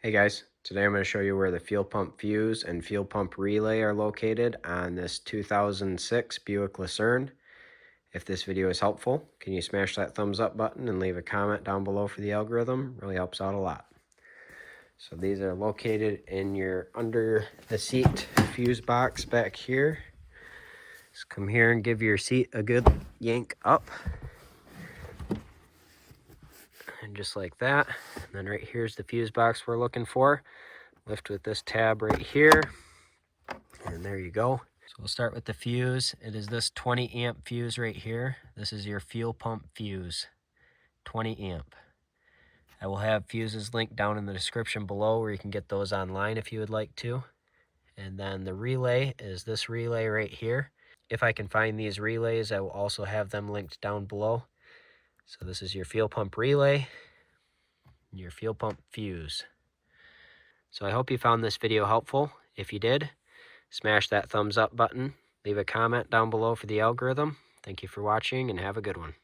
Hey guys, today I'm going to show you where the fuel pump fuse and fuel pump relay are located on this 2006 Buick Lucerne. If this video is helpful, can you smash that thumbs up button and leave a comment down below for the algorithm? Really helps out a lot. So these are located in your under the seat fuse box back here. Just come here and give your seat a good yank up. And just like that. And then right here's the fuse box we're looking for. Lift with this tab right here. And there you go. So we'll start with the fuse. It is this 20 amp fuse right here. This is your fuel pump fuse, 20 amp. I will have fuses linked down in the description below where you can get those online if you would like to. And then the relay is this relay right here. If I can find these relays, I will also have them linked down below. So this is your fuel pump relay, your fuel pump fuse. So I hope you found this video helpful. If you did, smash that thumbs up button. Leave a comment down below for the algorithm. Thank you for watching and have a good one.